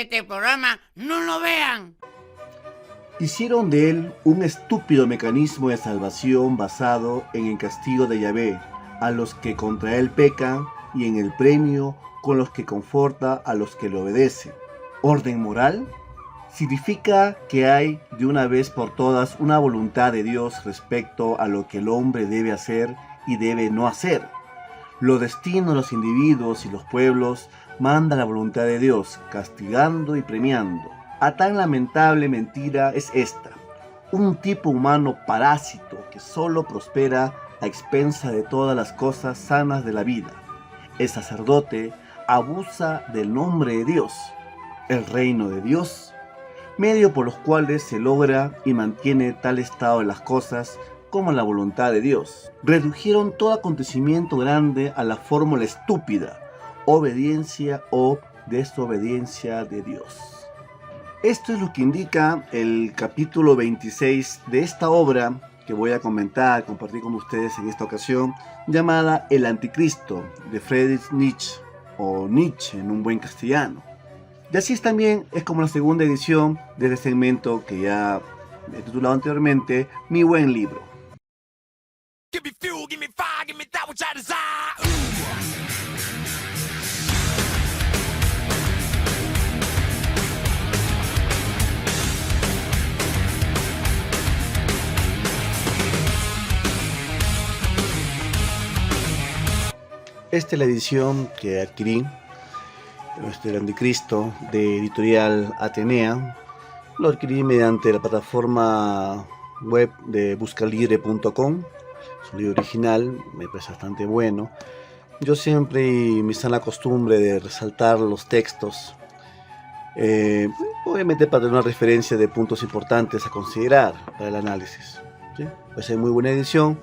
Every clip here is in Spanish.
este programa no lo vean. Hicieron de él un estúpido mecanismo de salvación basado en el castigo de Yahvé a los que contra él pecan y en el premio con los que conforta a los que le obedecen. ¿Orden moral? Significa que hay de una vez por todas una voluntad de Dios respecto a lo que el hombre debe hacer y debe no hacer. Los destinos de los individuos y los pueblos manda la voluntad de Dios, castigando y premiando. A tan lamentable mentira es esta: un tipo humano parásito que solo prospera a expensa de todas las cosas sanas de la vida. El sacerdote abusa del nombre de Dios, el reino de Dios, medio por los cuales se logra y mantiene tal estado de las cosas como la voluntad de Dios. Redujeron todo acontecimiento grande a la fórmula estúpida: obediencia o desobediencia de Dios. Esto es lo que indica el capítulo 26 de esta obra que voy a comentar, compartir con ustedes en esta ocasión, llamada El Anticristo, de Friedrich Nietzsche, o Nietzsche en un buen castellano. Y así también es como la segunda edición de este segmento que ya he titulado anteriormente, Mi Buen Libro. Give me fuel, give me fire, give me that which I desire. Esta es la edición que adquirí, el Anticristo, de editorial Atenea. Lo adquirí mediante la plataforma web de buscalibre.com. Es un libro original, me parece bastante bueno. Yo siempre, mi sana costumbre de resaltar los textos, obviamente para tener una referencia de puntos importantes a considerar para el análisis, ¿sí? Pues es muy buena edición.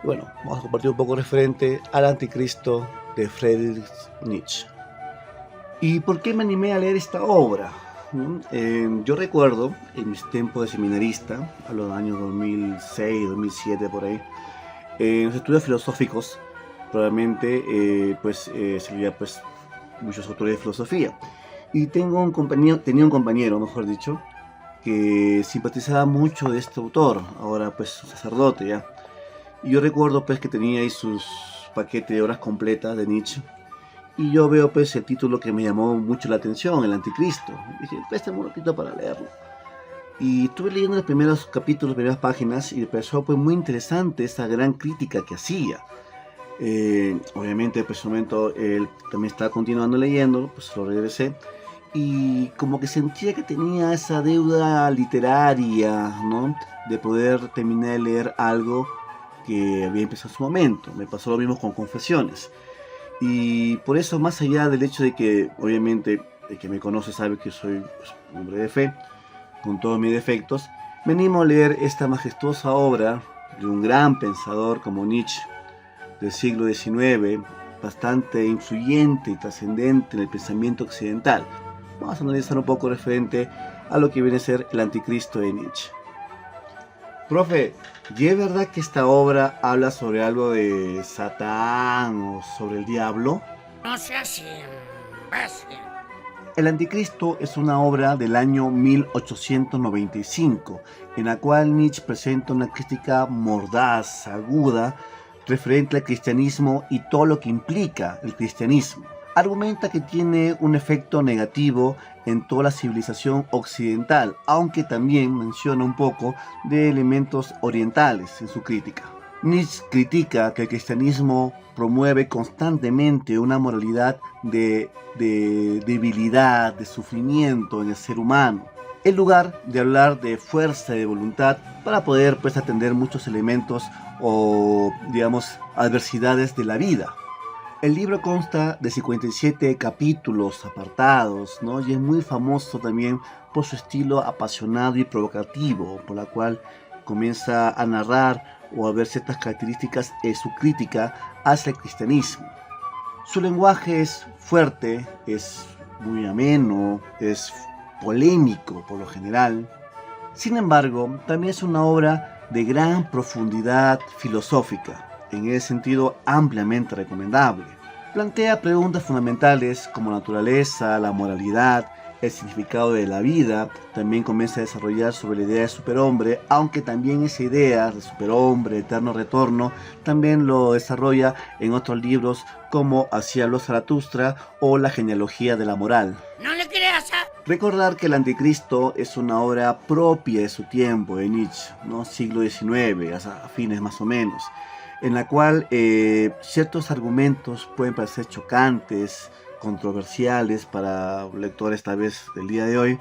Y bueno, vamos a compartir un poco referente al Anticristo de Friedrich Nietzsche. ¿Y por qué me animé a leer esta obra? Yo recuerdo en mis tiempos de seminarista, a los años 2006, 2007 por ahí, en los estudios filosóficos, probablemente se leía muchos autores de filosofía. Y tenía un compañero, mejor dicho, que simpatizaba mucho de este autor, ahora pues sacerdote ya. Y yo recuerdo pues que tenía ahí sus paquetes de obras completas de Nietzsche. Y yo veo pues el título que me llamó mucho la atención, El Anticristo. Y dije, préstame un ratito para leerlo. Y estuve leyendo los primeros capítulos, las primeras páginas, y me pareció pues muy interesante esa gran crítica que hacía. Obviamente pues en ese momento él también estaba continuando leyendo, pues lo regresé. Y como que sentía que tenía esa deuda literaria, ¿no? De poder terminar de leer algo que había empezado en su momento. Me pasó lo mismo con Confesiones. Y por eso, más allá del hecho de que, obviamente, el que me conoce sabe que soy un hombre de fe, con todos mis defectos, me animo a leer esta majestuosa obra de un gran pensador como Nietzsche, del siglo XIX, bastante influyente y trascendente en el pensamiento occidental. Vamos a analizar un poco referente a lo que viene a ser el Anticristo de Nietzsche. Profe, ¿y es verdad que esta obra habla sobre algo de Satán o sobre el diablo? No seas imbécil. El Anticristo es una obra del año 1895, en la cual Nietzsche presenta una crítica mordaz, aguda, referente al cristianismo y todo lo que implica el cristianismo. Argumenta que tiene un efecto negativo en toda la civilización occidental, aunque también menciona un poco de elementos orientales en su crítica. Nietzsche critica que el cristianismo promueve constantemente una moralidad de debilidad, de sufrimiento en el ser humano, en lugar de hablar de fuerza y de voluntad para poder atender muchos elementos o, digamos, adversidades de la vida. El libro consta de 57 capítulos apartados, ¿no? Y es muy famoso también por su estilo apasionado y provocativo, por la cual comienza a narrar o a ver ciertas características en su crítica hacia el cristianismo. Su lenguaje es fuerte, es muy ameno, es polémico por lo general. Sin embargo, también es una obra de gran profundidad filosófica, en ese sentido ampliamente recomendable. Plantea preguntas fundamentales como la naturaleza, la moralidad, el significado de la vida, también comienza a desarrollar sobre la idea de superhombre, aunque también esa idea de superhombre, eterno retorno, también lo desarrolla en otros libros como Así habló Zaratustra o La genealogía de la moral. No le creas a... Recordar que el Anticristo es una obra propia de su tiempo, de Nietzsche, ¿no? Siglo XIX, a fines más o menos, en la cual ciertos argumentos pueden parecer chocantes, controversiales para lectores tal vez del día de hoy,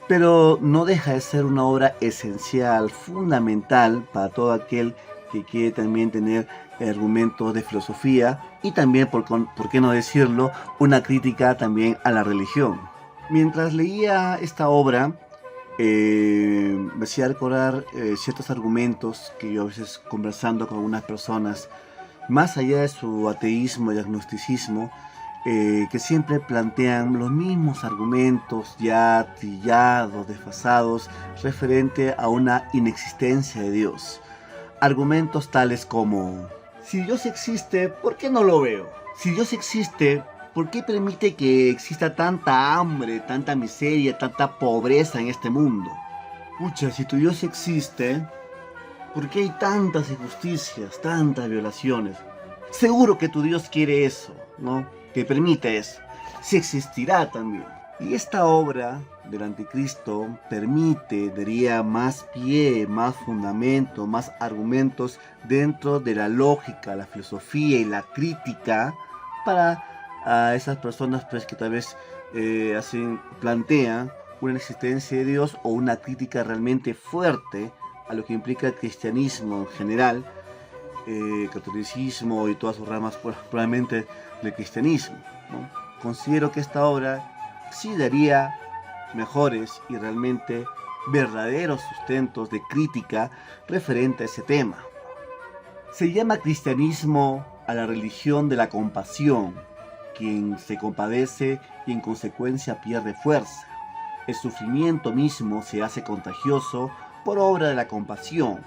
pero no deja de ser una obra esencial, fundamental para todo aquel que quiere también tener argumentos de filosofía y también, por qué no decirlo, una crítica también a la religión. Mientras leía esta obra, me hacía recordar ciertos argumentos que yo a veces conversando con algunas personas, más allá de su ateísmo y agnosticismo, que siempre plantean los mismos argumentos ya trillados, desfasados, referente a una inexistencia de Dios. Argumentos tales como: si Dios existe, ¿por qué no lo veo? Si Dios existe, ¿por qué permite que exista tanta hambre, tanta miseria, tanta pobreza en este mundo? Pucha, si tu Dios existe, ¿por qué hay tantas injusticias, tantas violaciones? Seguro que tu Dios quiere eso, ¿no? Que permite eso. Sí existirá también. Y esta obra del Anticristo permite, diría, más pie, más fundamento, más argumentos dentro de la lógica, la filosofía y la crítica para a esas personas pues, que tal vez plantean una existencia de Dios o una crítica realmente fuerte a lo que implica el cristianismo en general, catolicismo y todas sus ramas probablemente del cristianismo, ¿no? Considero que esta obra sí daría mejores y realmente verdaderos sustentos de crítica referente a ese tema. Se llama cristianismo a la religión de la compasión, quien se compadece y en consecuencia pierde fuerza. El sufrimiento mismo se hace contagioso por obra de la compasión.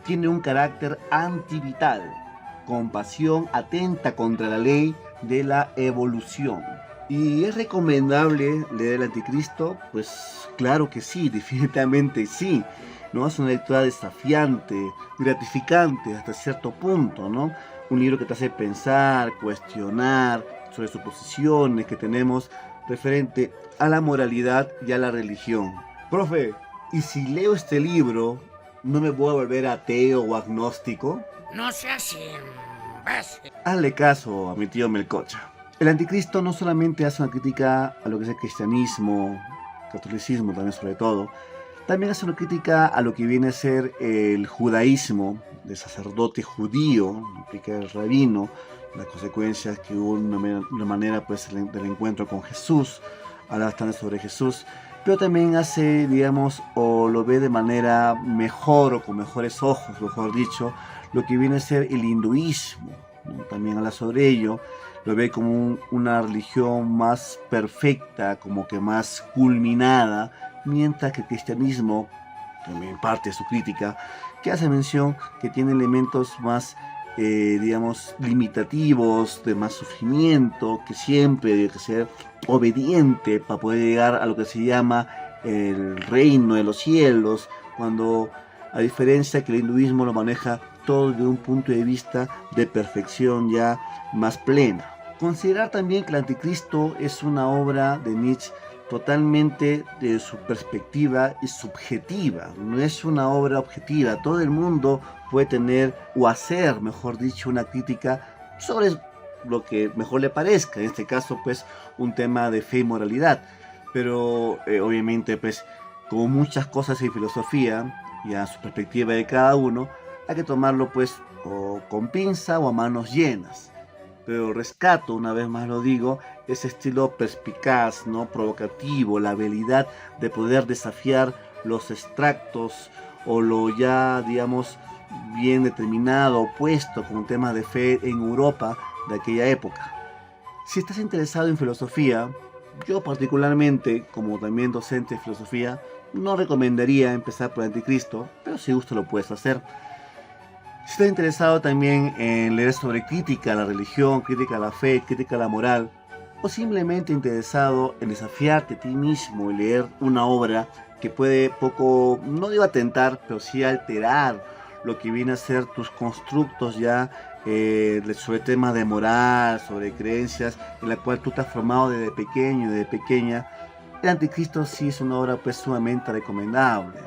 Tiene un carácter antivital. Compasión atenta contra la ley de la evolución. ¿Y es recomendable leer el Anticristo? Pues claro que sí, definitivamente sí, ¿no? Es una lectura desafiante, gratificante hasta cierto punto, ¿no? Un libro que te hace pensar, cuestionar sobre suposiciones que tenemos referente a la moralidad y a la religión. Profe, ¿y si leo este libro, no me voy a volver ateo o agnóstico? No seas imbécil. Hazle caso a mi tío Melcocha. El Anticristo no solamente hace una crítica a lo que es el cristianismo, catolicismo también sobre todo, también hace una crítica a lo que viene a ser el judaísmo, del sacerdote judío, implica el rabino, las consecuencias que hubo de una manera pues, del encuentro con Jesús, habla bastante sobre Jesús, pero también hace, digamos, o lo ve de manera mejor o con mejores ojos, mejor dicho, lo que viene a ser el hinduismo, ¿no? También habla sobre ello, lo ve como una religión más perfecta, como que más culminada, mientras que el cristianismo, también parte de su crítica, que hace mención que tiene elementos más, digamos, limitativos, de más sufrimiento, que siempre debe ser obediente para poder llegar a lo que se llama el reino de los cielos, cuando a diferencia que el hinduismo lo maneja todo desde un punto de vista de perfección ya más plena. Considerar también que el Anticristo es una obra de Nietzsche totalmente de su perspectiva y subjetiva, no es una obra objetiva. Todo el mundo puede tener o hacer, mejor dicho, una crítica sobre lo que mejor le parezca, en este caso pues un tema de fe y moralidad, pero obviamente pues como muchas cosas en filosofía y a su perspectiva de cada uno, hay que tomarlo pues o con pinza o a manos llenas. Pero rescato, una vez más lo digo, ese estilo perspicaz, ¿no? Provocativo, la habilidad de poder desafiar los extractos o lo ya, digamos, bien determinado, puesto como tema de fe en Europa de aquella época. Si estás interesado en filosofía, yo particularmente, como también docente de filosofía, no recomendaría empezar por el Anticristo, pero si gusto lo puedes hacer. Si estás interesado también en leer sobre crítica a la religión, crítica a la fe, crítica a la moral, o simplemente interesado en desafiarte a ti mismo y leer una obra que puede poco, no digo atentar, pero sí alterar lo que viene a ser tus constructos ya sobre temas de moral, sobre creencias, en la cual tú te has formado desde pequeño, desde pequeña. El Anticristo sí es una obra pues sumamente recomendable.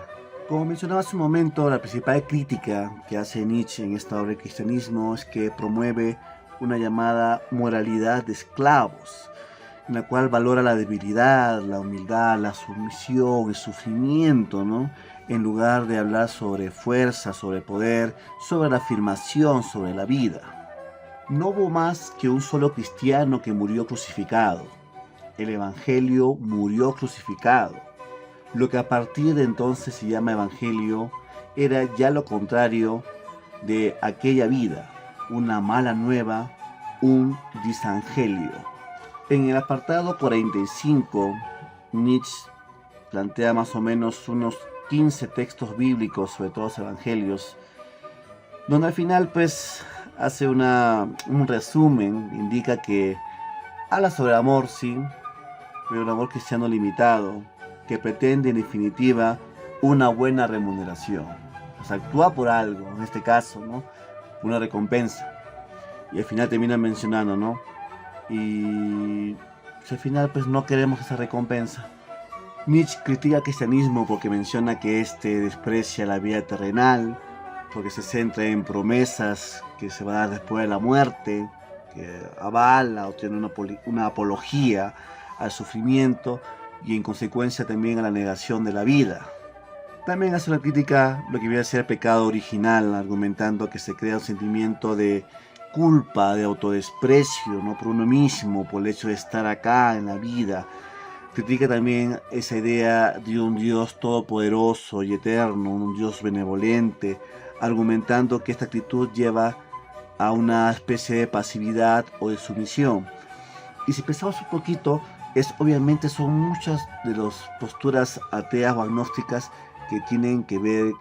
Como mencionaba hace un momento, la principal crítica que hace Nietzsche en esta obra del cristianismo es que promueve una llamada moralidad de esclavos, en la cual valora la debilidad, la humildad, la sumisión, el sufrimiento, ¿no? En lugar de hablar sobre fuerza, sobre poder, sobre la afirmación, sobre la vida. No hubo más que un solo cristiano que murió crucificado. El Evangelio murió crucificado. Lo que a partir de entonces se llama Evangelio era ya lo contrario de aquella vida, una mala nueva, un disangelio. En el apartado 45, Nietzsche plantea más o menos unos 15 textos bíblicos sobre todos los evangelios, donde al final pues hace un resumen, indica que habla sobre amor, sí, pero un amor cristiano limitado, que pretende en definitiva una buena remuneración. O sea, actúa por algo, en este caso, ¿no? Una recompensa. Y al final termina mencionando, ¿no? Y al final pues no queremos esa recompensa. Nietzsche critica al cristianismo porque menciona que este desprecia la vida terrenal, porque se centra en promesas que se va a dar después de la muerte, que avala o tiene una apología al sufrimiento y en consecuencia también a la negación de la vida. También hace una crítica a lo que viene a ser pecado original, argumentando que se crea un sentimiento de culpa, de autodesprecio, ¿no? Por uno mismo, por el hecho de estar acá en la vida. Critica también esa idea de un Dios todopoderoso y eterno, un Dios benevolente, argumentando que esta actitud lleva a una especie de pasividad o de sumisión. Y si pensamos un poquito, obviamente son muchas de las posturas ateas o agnósticas que tienen que ver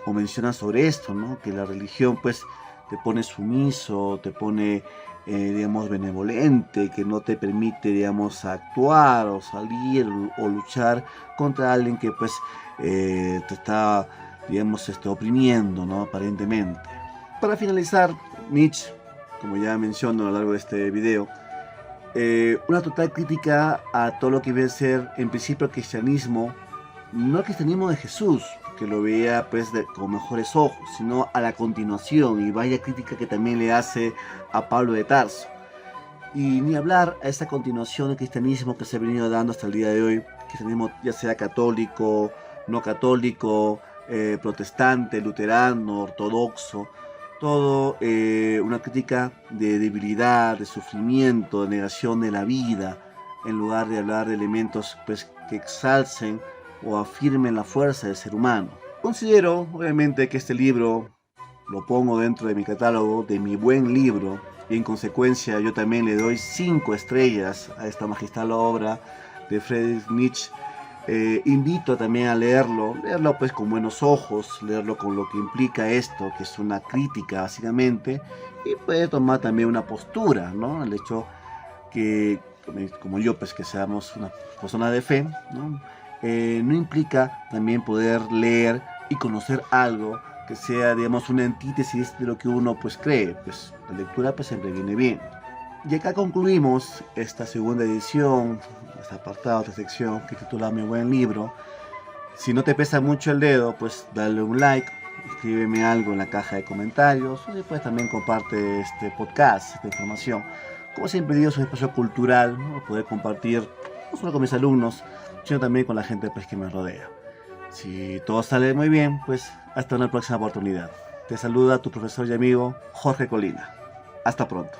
o mencionan sobre esto, ¿no? Que la religión pues te pone sumiso, te pone digamos benevolente, que no te permite digamos actuar o salir o luchar contra alguien que pues te está digamos oprimiendo, ¿no? Aparentemente. Para finalizar, Nietzsche, como ya menciono a lo largo de este video, una total crítica a todo lo que debe ser en principio el cristianismo, no el cristianismo de Jesús, que lo veía pues con mejores ojos, sino a la continuación, y vaya crítica que también le hace a Pablo de Tarso. Y ni hablar a esta continuación del cristianismo que se ha venido dando hasta el día de hoy, cristianismo ya sea católico, no católico, protestante, luterano, ortodoxo, todo una crítica de debilidad, de sufrimiento, de negación de la vida, en lugar de hablar de elementos pues, que exalcen o afirmen la fuerza del ser humano. Considero, obviamente, que este libro lo pongo dentro de mi catálogo, de mi buen libro, y en consecuencia yo también le doy 5 estrellas a esta magistral obra de Friedrich Nietzsche. Invito también a leerlo pues con buenos ojos, leerlo con lo que implica esto, que es una crítica básicamente, y puede tomar también una postura, ¿no? El hecho que, como yo, pues que seamos una persona de fe, ¿no? No implica también poder leer y conocer algo que sea, digamos, una antítesis de lo que uno pues cree, pues la lectura pues siempre viene bien. Y acá concluimos esta segunda edición, este apartado, esta sección que titula Mi Buen Libro. Si no te pesa mucho el dedo, pues dale un like, escríbeme algo en la caja de comentarios, o después también comparte este podcast, esta información. Como siempre digo, es un espacio cultural, ¿no? Poder compartir no solo con mis alumnos, sino también con la gente pues, que me rodea. Si todo sale muy bien, pues hasta una próxima oportunidad. Te saluda tu profesor y amigo Jorge Colina. Hasta pronto.